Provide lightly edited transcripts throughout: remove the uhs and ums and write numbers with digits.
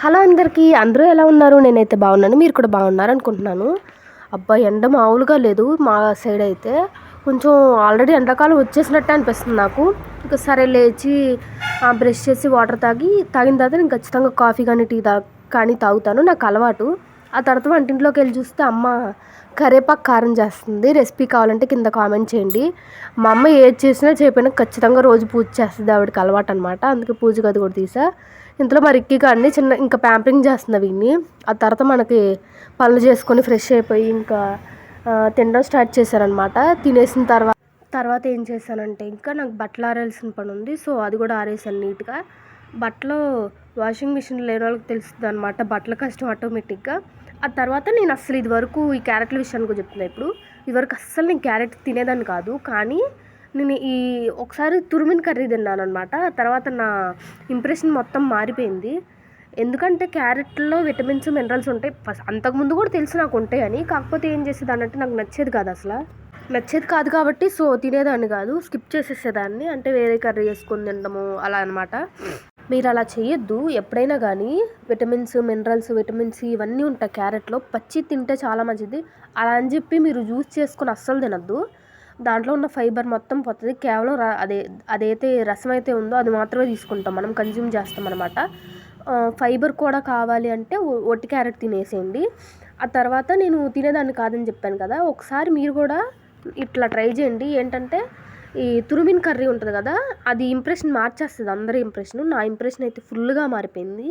Hello అందరికీ, అందరూ ఎలా ఉన్నారు? నేనైతే బాగున్నాను. మీరు కూడా బాగున్నారు అనుకుంటున్నాను. అబ్బా, ఎండ మామూలుగా లేదు మా సైడ్ అయితే. కొంచెం ఆల్రెడీ ఎండాకాలం వచ్చేసినట్టే అనిపిస్తుంది నాకు. ఇంకా సరే లేచి బ్రష్ చేసి వాటర్ తాగిన తర్వాత నేను ఖచ్చితంగా కాఫీ కానీ టీ కానీ తాగుతాను. నాకు అలవాటు. ఆ తర్వాత వంటింట్లోకి వెళ్ళి చూస్తే అమ్మ కరివేపాకు కారం చేస్తుంది. రెసిపీ కావాలంటే కింద కామెంట్ చేయండి. మా అమ్మ ఏది చేసినా చేయకపోయినా ఖచ్చితంగా రోజు పూజ చేస్తుంది. ఆవిడకి అలవాటు అనమాట. అందుకే పూజ గది కూడా తీసా. ఇంతలో మా రిక్కీగా అన్ని చిన్న ఇంకా ప్యాంపరింగ్ చేస్తుంది వీడిని. ఆ తర్వాత మనకి పనులు చేసుకొని ఫ్రెష్ అయిపోయి ఇంకా తినడం స్టార్ట్ చేశారనమాట. తినేసిన తర్వాత ఏం చేశానంటే ఇంకా నాకు బట్టలు ఆరేయాల్సిన పని ఉంది. సో అది కూడా ఆరేసాను నీట్గా. బట్టలు వాషింగ్ మిషన్ లేని వాళ్ళకి తెలుస్తుంది అనమాట బట్టల కష్టం ఆటోమేటిక్గా. ఆ తర్వాత నేను అస్సలు ఇదివరకు ఈ క్యారెట్ల విషయానికి కూడా చెప్తున్నా. ఇదివరకు అస్సలు నేను క్యారెట్ తినేదాన్ని కాదు. కానీ నేను ఒకసారి తురిమిన కర్రీ తిన్నాను అనమాట. తర్వాత నా ఇంప్రెషన్ మొత్తం మారిపోయింది. ఎందుకంటే క్యారెట్లో విటమిన్స్ మినరల్స్ ఉంటాయి. అంతకుముందు కూడా తెలుసు నాకు ఉంటాయని. కాకపోతే ఏం చేసేదాన్ని అంటే నాకు నచ్చేది కాదు కాబట్టి సో తినేదాన్ని కాదు, స్కిప్ చేసేసేదాన్ని. అంటే వేరే కర్రీ వేసుకొని తినడము అలా అనమాట. మీరు అలా చేయొద్దు. ఎప్పుడైనా కానీ విటమిన్స్ మినరల్స్ విటమిన్ సి ఇవన్నీ ఉంటాయి క్యారెట్లో. పచ్చి తింటే చాలా మంచిది. అలా అని చెప్పి మీరు జ్యూస్ చేసుకొని అస్సలు తినద్దు. దాంట్లో ఉన్న ఫైబర్ మొత్తం పోతుంది. కేవలం అదైతే రసం అయితే ఉందో అది మాత్రమే తీసుకుంటాం, మనం కన్జ్యూమ్ చేస్తాం అనమాట. ఫైబర్ కూడా కావాలి అంటే ఒట్టి క్యారెట్ తినేసేయండి. ఆ తర్వాత నేను తినేదాన్ని కాదని చెప్పాను కదా, ఒకసారి మీరు కూడా ఇట్లా ట్రై చేయండి. ఏంటంటే ఈ తురిమిన కర్రీ ఉంటుంది కదా, అది ఇంప్రెషన్ మార్చేస్తుంది అందరి ఇంప్రెషన్. నా ఇంప్రెషన్ అయితే ఫుల్గా మారిపోయింది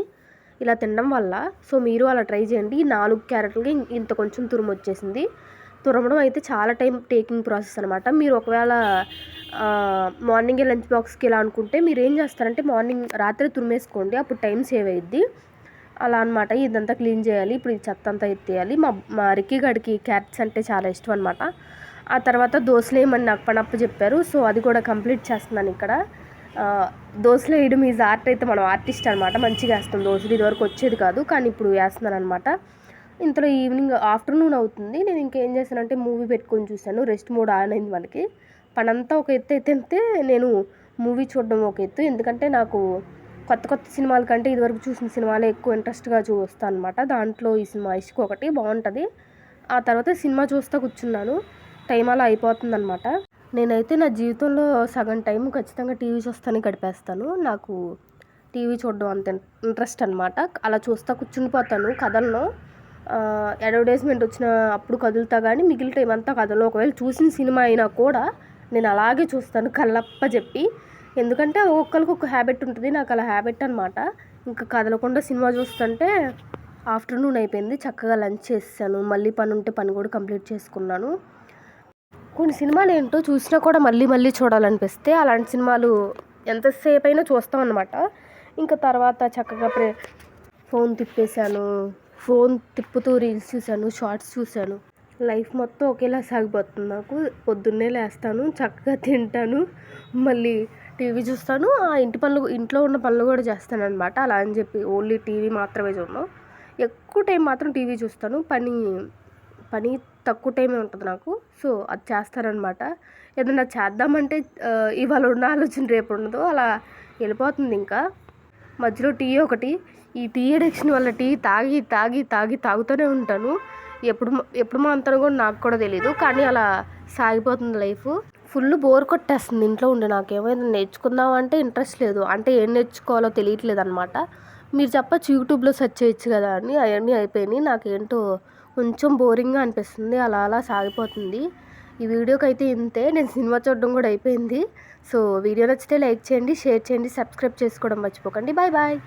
ఇలా తినడం వల్ల. సో మీరు అలా ట్రై చేయండి. 4 క్యారెట్లకి ఇంత కొంచెం తురుము వచ్చేసింది. తురమడం అయితే చాలా టైం టేకింగ్ ప్రాసెస్ అనమాట. మీరు ఒకవేళ మార్నింగే లంచ్ బాక్స్కి ఇలా అనుకుంటే మీరు ఏం చేస్తారంటే రాత్రి తురిమేసుకోండి, అప్పుడు టైం సేవ్ అయ్యిద్ది. అలా అనమాట. ఇదంతా క్లీన్ చేయాలి. ఇప్పుడు ఈ చెత్త అంతా ఎత్తేయాలి. మా రిక్కీ గడికి క్యారెట్స్ అంటే చాలా ఇష్టం అనమాట. ఆ తర్వాత దోశలు వేయమని నాకు పనప్ప చెప్పారు. సో అది కూడా కంప్లీట్ చేస్తున్నాను ఇక్కడ. దోశలు వేయడం ఈజ్ ఆర్ట్. అయితే మనం ఆర్టిస్ట్ అనమాట. మంచిగా వేస్తాం దోశలు. ఇదివరకు వచ్చేది కాదు కానీ ఇప్పుడు వేస్తున్నాను అనమాట. ఇంతలో ఆఫ్టర్నూన్ అవుతుంది. నేను ఇంకేం చేశానంటే మూవీ పెట్టుకొని చూశాను. రెస్ట్ మోడ్ ఆన్ అయింది మనకి. పనంతా ఒక ఎత్తు అయితే నేను మూవీ చూడడం ఒక ఎత్తు. ఎందుకంటే నాకు కొత్త సినిమాల కంటే ఇదివరకు చూసిన సినిమాలే ఎక్కువ ఇంట్రెస్ట్గా చూస్తాను అనమాట. దాంట్లో ఈ సినిమా ఇసుక ఒకటి బాగుంటుంది. ఆ తర్వాత సినిమా చూస్తూ కూర్చున్నాను. టైం అలా అయిపోతుంది అనమాట. నేనైతే నా జీవితంలో సగం టైం ఖచ్చితంగా టీవీ చూస్తానే గడిపేస్తాను. నాకు టీవీ చూడడం అంత ఇంట్రెస్ట్ అనమాట. అలా చూస్తూ కూర్చునిపోతాను. కథల్లో అడ్వర్టైజ్మెంట్ వచ్చిన అప్పుడు కదులుతా, కానీ మిగిలిన టైం అంతా కథలో. ఒకవేళ చూసిన సినిమా అయినా కూడా నేను అలాగే చూస్తాను కళ్ళప్ప చెప్పి. ఎందుకంటే ఒక్కొక్కరికి ఒక హ్యాబిట్ ఉంటుంది. నాకు అలా హ్యాబిట్ అనమాట. ఇంకా కదలకుండా సినిమా చూస్తుంటే ఆఫ్టర్నూన్ అయిపోయింది. చక్కగా లంచ్ చేసాను. మళ్ళీ పని ఉంటే పని కూడా కంప్లీట్ చేసుకున్నాను. కొన్ని సినిమాలు ఏంటో చూసినా కూడా మళ్ళీ చూడాలనిపిస్తే అలాంటి సినిమాలు ఎంతసేపు అయినా చూస్తాం అనమాట. ఇంకా తర్వాత చక్కగా ఫోన్ తిప్పేశాను. ఫోన్ తిప్పుతూ రీల్స్ చూశాను, షార్ట్స్ చూశాను. లైఫ్ మొత్తం ఒకేలా సాగిపోతుంది నాకు. పొద్దున్నే లేస్తాను, చక్కగా తింటాను, మళ్ళీ టీవీ చూస్తాను. ఇంట్లో ఉన్న పనులు కూడా చేస్తాను అనమాట. అలా అని చెప్పి ఓన్లీ టీవీ మాత్రమే చూడను. ఎక్కువ టైం మాత్రం టీవీ చూస్తాను. పని తక్కువ టైమే ఉంటుంది నాకు. సో అది చేస్తానన్నమాట. ఏదన్నా చేద్దామంటే ఇవాళ ఉన్న ఆలోచన రేపు ఉండదు. అలా వెళ్ళిపోతుంది. ఇంకా మధ్యలో టీ ఒకటి. ఈ టీ అడిక్షన్ వల్ల టీ తాగుతూనే ఉంటాను. ఎప్పుడు మాత్రం కూడా నాకు కూడా తెలీదు. కానీ అలా సాగిపోతుంది లైఫ్. ఫుల్ బోర్ కొట్టేస్తుంది ఇంట్లో ఉండి. నాకేమైనా నేర్చుకుందామంటే ఇంట్రెస్ట్ లేదు. అంటే ఏం నేర్చుకోవాలో తెలియట్లేదు అనమాట. మీరు చెప్పచ్చు యూట్యూబ్లో సెర్చ్ చేయొచ్చు కదా అని. అవన్నీ అయిపోయినాయి. నాకేంటో కొంచెం బోరింగ్గా అనిపిస్తుంది. అలా సాగిపోతుంది. ఈ వీడియోకి అయితే ఇంతే. నేను సినిమా చూడడం కూడా అయిపోయింది. సో వీడియో నచ్చితే లైక్ చేయండి, షేర్ చేయండి, సబ్స్క్రైబ్ చేసుకోవడం మర్చిపోకండి. బాయ్.